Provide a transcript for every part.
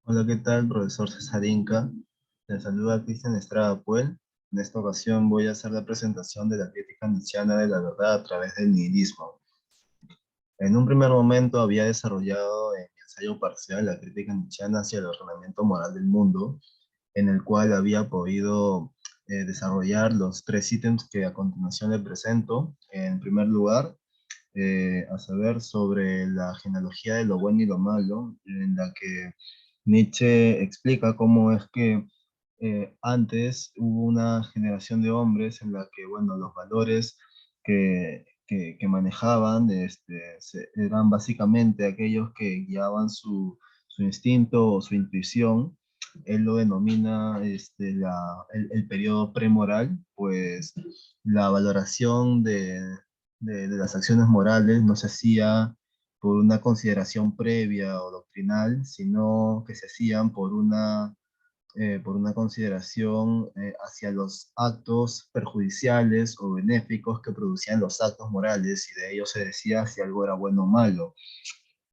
Hola, ¿qué tal, profesor César Inca? Le saluda Cristian Estrada Puel. En esta ocasión voy a hacer la presentación de la crítica nietzscheana de la verdad a través del nihilismo. En un primer momento había desarrollado en mi ensayo parcial la crítica nietzscheana hacia el ordenamiento moral del mundo, en el cual había podido desarrollar los tres ítems que a continuación le presento. En primer lugar, a saber sobre la genealogía de lo bueno y lo malo, en la que Nietzsche explica cómo es que antes hubo una generación de hombres en la que, bueno, los valores que manejaban eran básicamente aquellos que guiaban su instinto o su intuición. Él lo denomina el periodo premoral, pues la valoración de las acciones morales no se hacía por una consideración previa o doctrinal, sino que se hacían por una consideración hacia los actos perjudiciales o benéficos que producían los actos morales, y de ello se decía si algo era bueno o malo.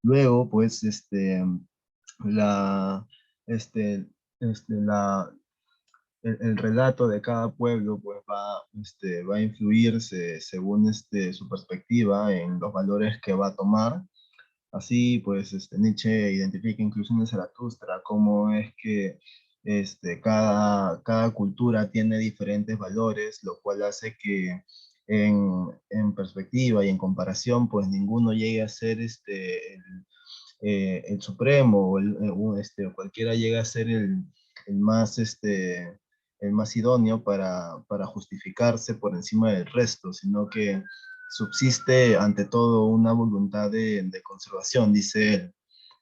Luego, pues, la, este, la, el relato de cada pueblo pues va a influirse según su perspectiva en los valores que va a tomar. Así, pues, Nietzsche identifica incluso en Zaratustra cómo es que cada cultura tiene diferentes valores, lo cual hace que en perspectiva y en comparación, pues ninguno llegue a ser el supremo, o cualquiera llegue a ser el más, el más idóneo para justificarse por encima del resto, sino que subsiste ante todo una voluntad de conservación, dice él.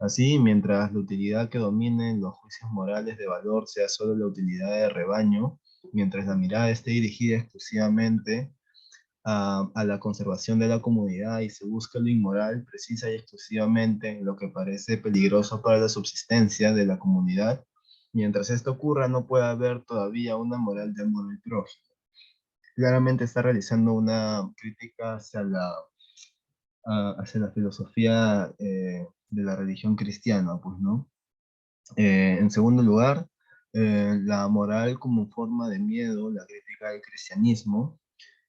Así, mientras la utilidad que domine en los juicios morales de valor sea solo la utilidad de rebaño, mientras la mirada esté dirigida exclusivamente a la conservación de la comunidad y se busca lo inmoral precisa y exclusivamente en lo que parece peligroso para la subsistencia de la comunidad, mientras esto ocurra no puede haber todavía una moral de amor al prójimo. Claramente está realizando una crítica hacia la filosofía de la religión cristiana, pues, ¿no? En segundo lugar, la moral como forma de miedo, la crítica del cristianismo.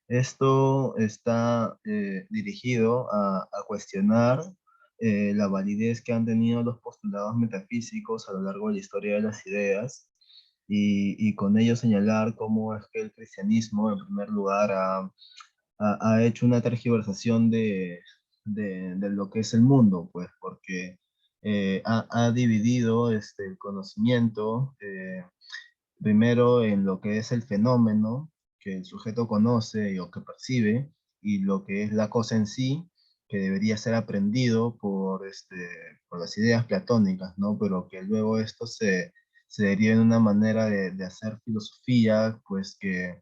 Esto está dirigido a cuestionar la validez que han tenido los postulados metafísicos a lo largo de la historia de las ideas, y con ello señalar cómo es que el cristianismo, en primer lugar, ha hecho una tergiversación de lo que es el mundo, pues, porque ha dividido el conocimiento primero en lo que es el fenómeno que el sujeto conoce o que percibe, y lo que es la cosa en sí, que debería ser aprendido por las ideas platónicas, ¿no? Pero que luego esto se deriva en una manera de hacer filosofía, pues que,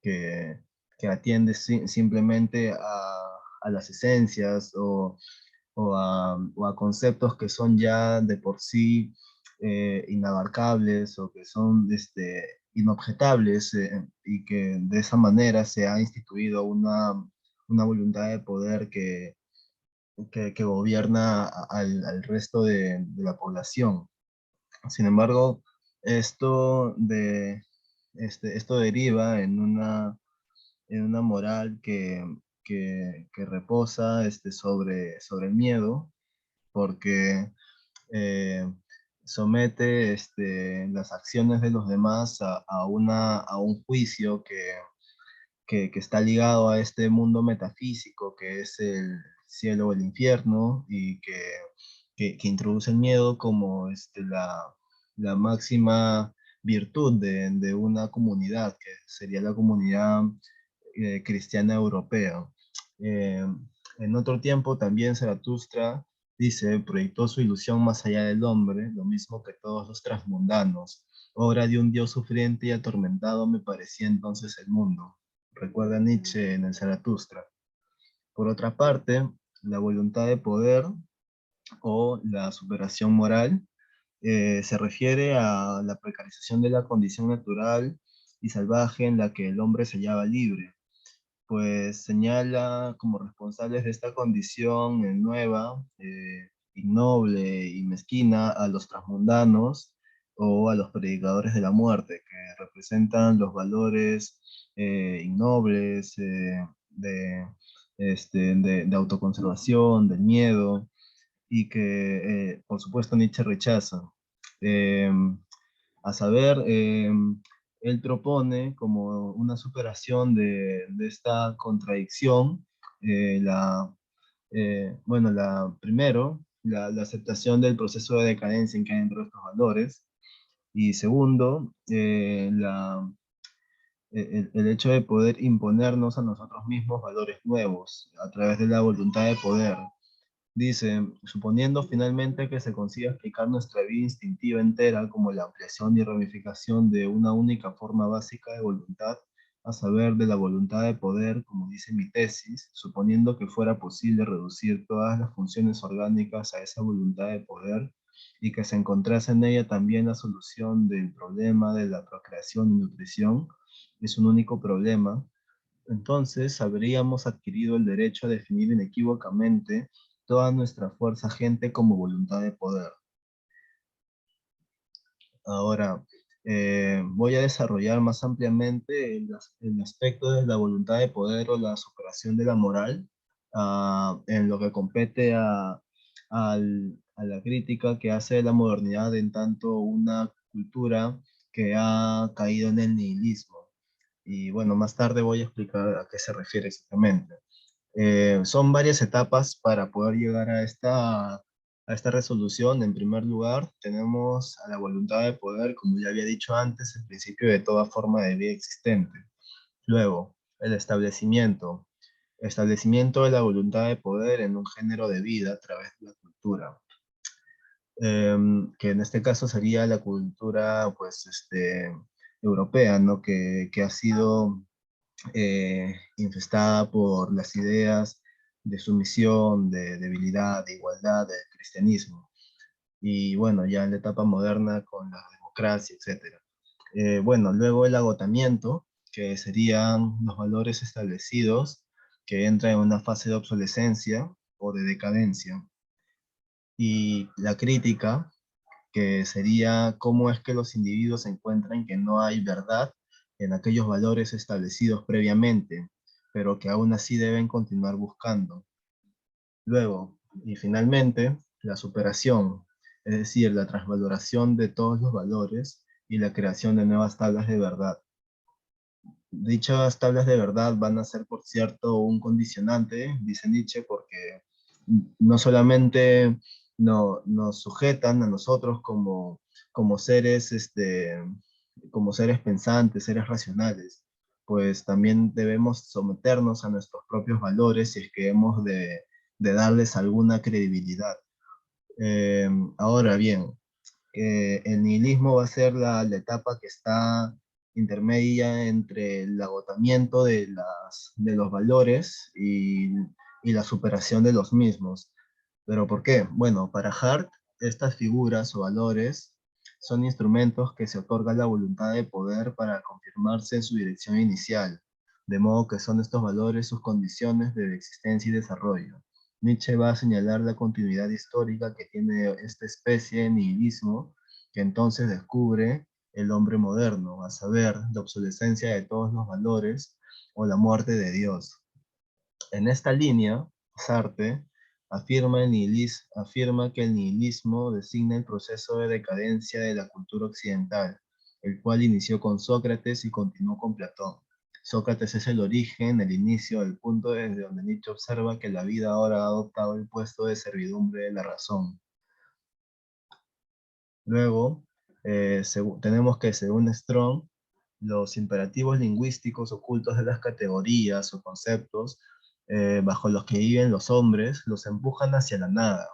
que atiende simplemente a las esencias o a conceptos que son ya de por sí inabarcables o que son inobjetables, y que de esa manera se ha instituido una voluntad de poder que gobierna al resto de la población. Sin embargo, esto, esto deriva en una moral que reposa sobre el miedo, porque eh, somete las acciones de los demás a un juicio que está ligado a este mundo metafísico que es el cielo o el infierno, y que introduce el miedo como la máxima virtud de una comunidad, que sería la comunidad cristiana europea. Eh, en otro tiempo también Zaratustra dice, proyectó su ilusión más allá del hombre, lo mismo que todos los transmundanos. Obra de un Dios sufriente y atormentado me parecía entonces el mundo. Recuerda Nietzsche en el Zaratustra. Por otra parte, la voluntad de poder o la superación moral se refiere a la precarización de la condición natural y salvaje en la que el hombre se hallaba libre, pues señala como responsables de esta condición nueva ignoble y mezquina a los transmundanos o a los predicadores de la muerte, que representan los valores ignobles de autoconservación, del miedo, y que, por supuesto, Nietzsche rechaza. Eh, a saber, él propone como una superación de esta contradicción, bueno, primero, la aceptación del proceso de decadencia en que hay dentro de estos valores, y segundo, el hecho de poder imponernos a nosotros mismos valores nuevos a través de la voluntad de poder. Dice, suponiendo finalmente que se consiga explicar nuestra vida instintiva entera como la ampliación y ramificación de una única forma básica de voluntad, a saber, de la voluntad de poder, como dice mi tesis, suponiendo que fuera posible reducir todas las funciones orgánicas a esa voluntad de poder y que se encontrase en ella también la solución del problema de la procreación y nutrición, es un único problema, entonces habríamos adquirido el derecho a definir inequívocamente toda nuestra fuerza agente como voluntad de poder. Ahora, voy a desarrollar más ampliamente el aspecto de la voluntad de poder o la superación de la moral en lo que compete a la crítica que hace de la modernidad en tanto una cultura que ha caído en el nihilismo. Y bueno, más tarde voy a explicar a qué se refiere exactamente. Son varias etapas para poder llegar a esta resolución. En primer lugar, tenemos a la voluntad de poder, como ya había dicho antes, el principio de toda forma de vida existente. Luego, el establecimiento de la voluntad de poder en un género de vida a través de la cultura, que en este caso sería la cultura, pues, europea, ¿no? Que ha sido infestada por las ideas de sumisión, de debilidad, de igualdad, del cristianismo. Y bueno, ya en la etapa moderna con la democracia, etc. Bueno, luego el agotamiento, que serían los valores establecidos, que entran en una fase de obsolescencia o de decadencia. Y la crítica, que sería cómo es que los individuos encuentran que no hay verdad en aquellos valores establecidos previamente, pero que aún así deben continuar buscando. Luego, y finalmente, la superación, es decir, la transvaloración de todos los valores y la creación de nuevas tablas de verdad. Dichas tablas de verdad van a ser, por cierto, un condicionante, dice Nietzsche, porque no solamente nos sujetan a nosotros como seres, como seres pensantes, seres racionales, pues también debemos someternos a nuestros propios valores si es que hemos de darles alguna credibilidad. Ahora bien, el nihilismo va a ser la etapa que está intermedia entre el agotamiento de los valores y la superación de los mismos. ¿Pero por qué? Bueno, para Hart, estas figuras o valores son instrumentos que se otorga la voluntad de poder para confirmarse en su dirección inicial, de modo que son estos valores sus condiciones de existencia y desarrollo. Nietzsche va a señalar la continuidad histórica que tiene esta especie de nihilismo que entonces descubre el hombre moderno, a saber, la obsolescencia de todos los valores o la muerte de Dios. En esta línea, Sartre afirma que el nihilismo designa el proceso de decadencia de la cultura occidental, el cual inició con Sócrates y continuó con Platón. Sócrates es el origen, el inicio, el punto desde donde Nietzsche observa que la vida ahora ha adoptado el puesto de servidumbre de la razón. Luego, tenemos que, según Strong, los imperativos lingüísticos ocultos de las categorías o conceptos bajo los que viven los hombres los empujan hacia la nada.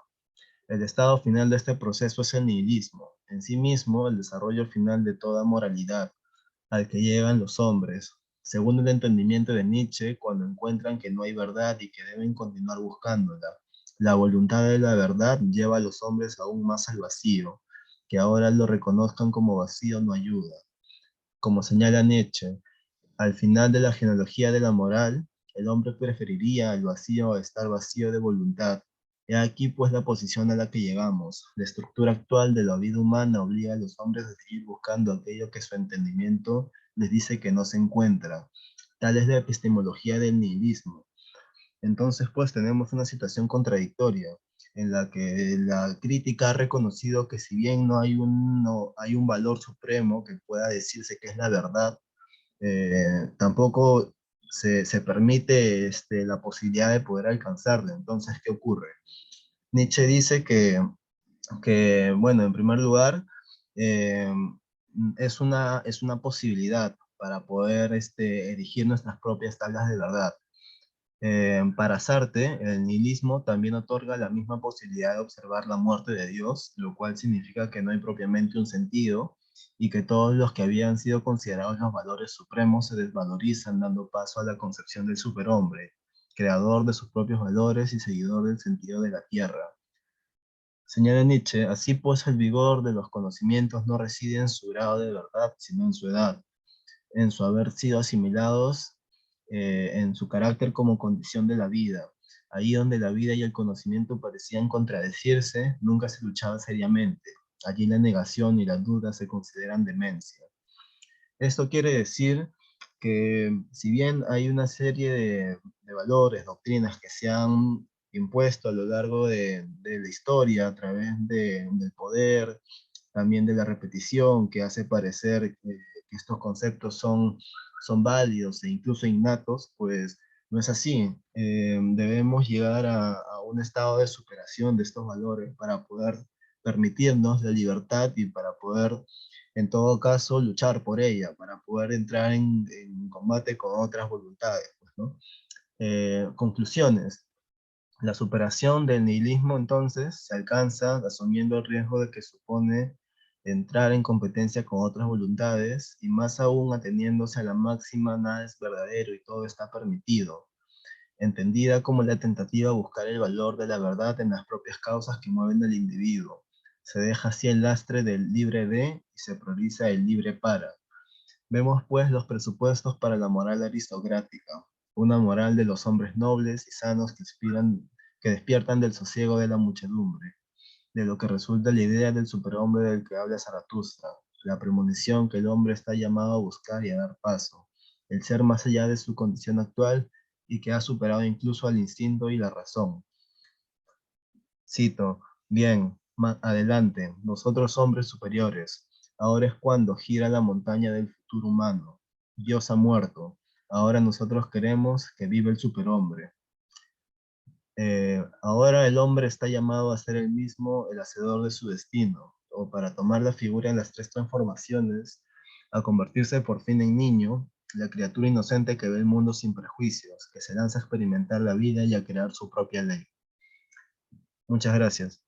El estado final de este proceso es el nihilismo, en sí mismo el desarrollo final de toda moralidad al que llegan los hombres, según el entendimiento de Nietzsche, cuando encuentran que no hay verdad y que deben continuar buscándola. La voluntad de la verdad lleva a los hombres aún más al vacío, que ahora lo reconozcan como vacío no ayuda. Como señala Nietzsche, al final de la genealogía de la moral, el hombre preferiría el vacío a estar vacío de voluntad. He aquí pues la posición a la que llegamos. La estructura actual de la vida humana obliga a los hombres a seguir buscando aquello que su entendimiento les dice que no se encuentra. Tal es la epistemología del nihilismo. Entonces, pues tenemos una situación contradictoria en la que la crítica ha reconocido que si bien no hay un valor supremo que pueda decirse que es la verdad, tampoco se permite la posibilidad de poder alcanzarla. Entonces, ¿qué ocurre? Nietzsche dice bueno, en primer lugar, eh, es una posibilidad para poder erigir nuestras propias tablas de verdad. Para Sartre, el nihilismo también otorga la misma posibilidad de observar la muerte de Dios, lo cual significa que no hay propiamente un sentido y que todos los que habían sido considerados los valores supremos se desvalorizan, dando paso a la concepción del superhombre, creador de sus propios valores y seguidor del sentido de la tierra. Señala Nietzsche, así pues el vigor de los conocimientos no reside en su grado de verdad, sino en su edad, en su haber sido asimilados, en su carácter como condición de la vida. Ahí donde la vida y el conocimiento parecían contradecirse, nunca se luchaba seriamente. Allí la negación y la duda se consideran demencia. Esto quiere decir que si bien hay una serie de valores, doctrinas que se han impuesto a lo largo de la historia a través del poder, también de la repetición, que hace parecer que estos conceptos son válidos e incluso innatos, pues no es así. Debemos llegar a un estado de superación de estos valores para poder permitirnos la libertad y para poder, en todo caso, luchar por ella, para poder entrar en combate con otras voluntades, pues, ¿no? Conclusiones. La superación del nihilismo entonces se alcanza asumiendo el riesgo de que supone entrar en competencia con otras voluntades y más aún ateniéndose a la máxima nada es verdadero y todo está permitido, entendida como la tentativa de buscar el valor de la verdad en las propias causas que mueven al individuo. Se deja así el lastre del libre de y se prioriza el libre para. Vemos pues los presupuestos para la moral aristocrática, una moral de los hombres nobles y sanos que despiertan del sosiego de la muchedumbre, de lo que resulta la idea del superhombre del que habla Zaratustra, la premonición que el hombre está llamado a buscar y a dar paso, el ser más allá de su condición actual y que ha superado incluso al instinto y la razón. Cito, bien, adelante, nosotros hombres superiores, ahora es cuando gira la montaña del futuro humano. Dios ha muerto, ahora nosotros queremos que viva el superhombre. Ahora el hombre está llamado a ser el mismo el hacedor de su destino, o para tomar la figura en las tres transformaciones, a convertirse por fin en niño, la criatura inocente que ve el mundo sin prejuicios, que se lanza a experimentar la vida y a crear su propia ley. Muchas gracias.